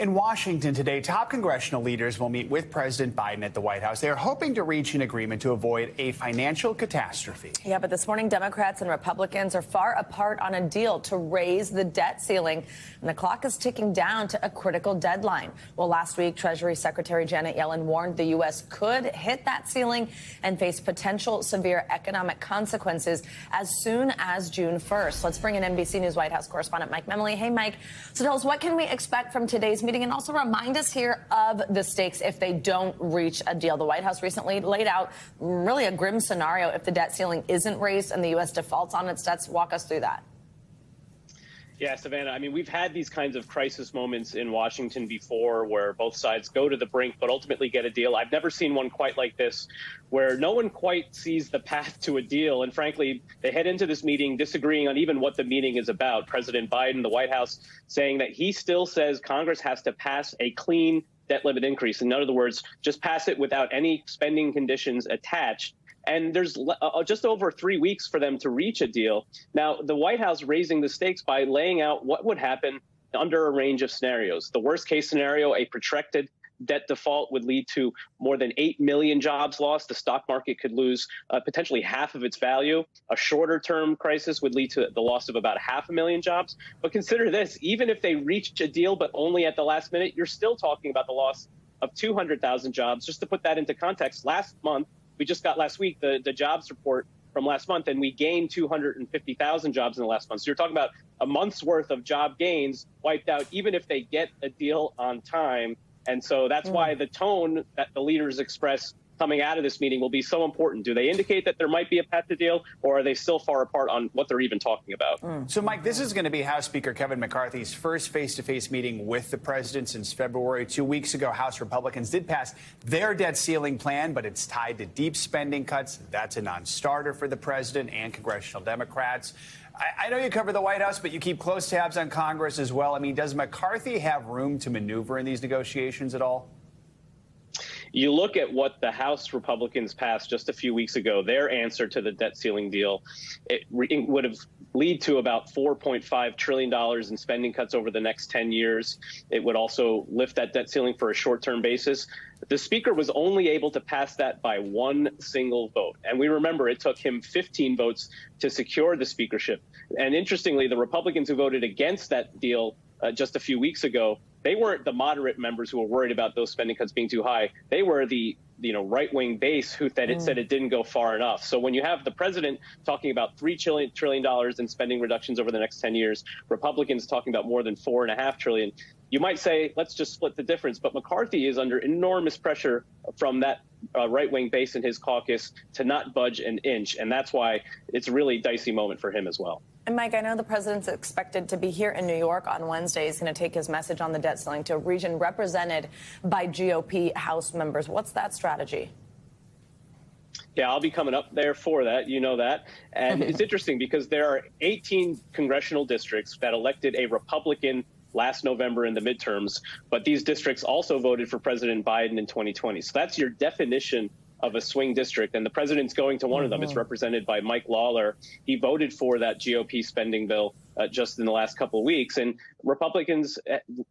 In Washington today, top congressional leaders will meet with President Biden at the White House. They are hoping to reach an agreement to avoid a financial catastrophe. Yeah, but this morning, Democrats and Republicans are far apart on a deal to raise the debt ceiling, and the clock is ticking down to a critical deadline. Well, last week, Treasury Secretary Janet Yellen warned the U.S. could hit that ceiling and face potential severe economic consequences as soon as June 1st. Let's bring in NBC News White House correspondent Mike Memoli. Hey, Mike. So tell us, what can we expect from today's meeting? And also remind us here of the stakes if they don't reach a deal. The White House recently laid out really a grim scenario if the debt ceiling isn't raised and the U.S. defaults on its debts. Walk us through that. Yeah, Savannah, I mean, we've had these kinds of crisis moments in Washington before where both sides go to the brink but ultimately get a deal. I've never seen one quite like this, where no one quite sees the path to a deal. And frankly, they head into this meeting disagreeing on even what the meeting is about. President Biden, the White House, saying that he still says Congress has to pass a clean debt limit increase. In other words, just pass it without any spending conditions attached. And there's just over 3 weeks for them to reach a deal. Now, the White House raising the stakes by laying out what would happen under a range of scenarios. The worst case scenario, a protracted debt default would lead to more than 8 million jobs lost. The stock market could lose potentially half of its value. A shorter term crisis would lead to the loss of about 500,000 jobs. But consider this, even if they reach a deal, but only at the last minute, you're still talking about the loss of 200,000 jobs. Just to put that into context, last month, we just got last week the jobs report from last month, and we gained 250,000 jobs in the last month. So you're talking about a month's worth of job gains wiped out, even if they get a deal on time. And so that's why the tone that the leaders express coming out of this meeting will be so important. Do they indicate that there might be a path to deal, or are they still far apart on what they're even talking about? So, Mike, this is going to be House Speaker Kevin McCarthy's first face-to-face meeting with the president since February. 2 weeks ago, House Republicans did pass their debt ceiling plan, but it's tied to deep spending cuts. That's a non-starter for the president and congressional Democrats. I know you cover the White House, but you keep close tabs on Congress as well. I mean, does McCarthy have room to maneuver in these negotiations at all? You look at what the House Republicans passed just a few weeks ago, their answer to the debt ceiling deal, it would have lead to about $4.5 trillion in spending cuts over the next 10 years. It would also lift that debt ceiling for a short-term basis. The speaker was only able to pass that by one single vote. And we remember it took him 15 votes to secure the speakership. And interestingly, the Republicans who voted against that deal just a few weeks ago, they weren't the moderate members who were worried about those spending cuts being too high. They were the right-wing base who said it didn't go far enough. So when you have the president talking about $3 trillion in spending reductions over the next 10 years, Republicans talking about more than $4.5 trillion, you might say, let's just split the difference. But McCarthy is under enormous pressure from that right-wing base in his caucus to not budge an inch. And that's why it's a really dicey moment for him as well. And, Mike, I know the president's expected to be here in New York on Wednesday. He's going to take his message on the debt ceiling to a region represented by GOP House members. What's that strategy? Yeah, I'll be coming up there for that. You know that. And it's interesting because there are 18 congressional districts that elected a Republican last November in the midterms. But these districts also voted for President Biden in 2020. So that's your definition of a swing district, and the president's going to one of them. It's represented by Mike Lawler. He voted for that GOP spending bill just in the last couple of weeks. And Republicans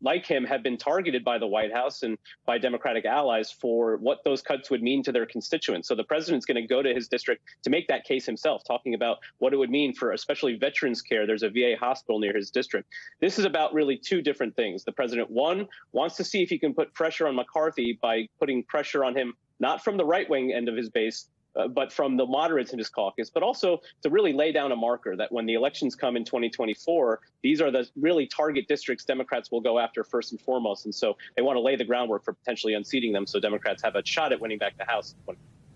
like him have been targeted by the White House and by Democratic allies for what those cuts would mean to their constituents. So the president's going to go to his district to make that case himself, talking about what it would mean for especially veterans care. There's a VA hospital near his district. This is about really two different things. The president, one, wants to see if he can put pressure on McCarthy by putting pressure on him, not from the right-wing end of his base, but from the moderates in his caucus, but also to really lay down a marker that when the elections come in 2024, these are the really target districts Democrats will go after first and foremost. And so they want to lay the groundwork for potentially unseating them so Democrats have a shot at winning back the House.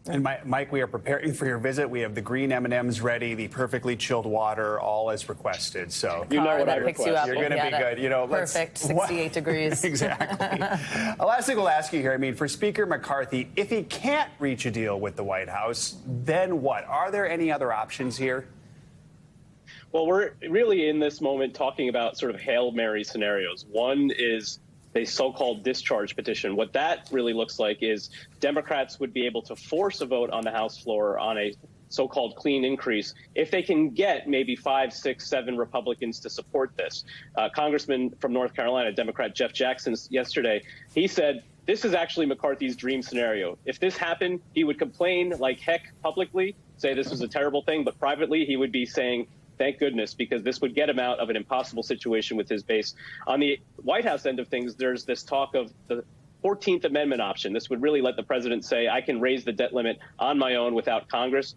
And Mike, we are preparing for your visit. We have the green M&Ms ready, the perfectly chilled water, all as requested. So you know what I request. You're going to be good. You know, perfect, 68 degrees. Exactly. Last thing we'll ask you here. I mean, for Speaker McCarthy, if he can't reach a deal with the White House, then what? Are there any other options here? Well, we're really in this moment talking about sort of Hail Mary scenarios. One is a so-called discharge petition. What that really looks like is Democrats would be able to force a vote on the House floor on a so-called clean increase if they can get maybe 5, 6, 7 Republicans to support this. Congressman from North Carolina, Democrat Jeff Jackson, yesterday, he said this is actually McCarthy's dream scenario. If this happened, he would complain like heck publicly, say this was a terrible thing, but privately he would be saying, thank goodness, because this would get him out of an impossible situation with his base. On the White House end of things, there's this talk of the 14th Amendment option. This would really let the president say, I can raise the debt limit on my own without Congress.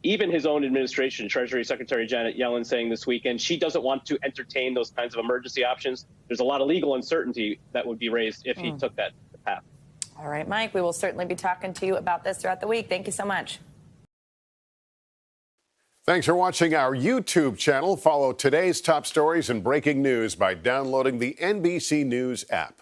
Even his own administration, Treasury Secretary Janet Yellen saying this weekend she doesn't want to entertain those kinds of emergency options. There's a lot of legal uncertainty that would be raised if he took that path. All right, Mike, we will certainly be talking to you about this throughout the week. Thank you so much. Thanks for watching our YouTube channel. Follow today's top stories and breaking news by downloading the NBC News app.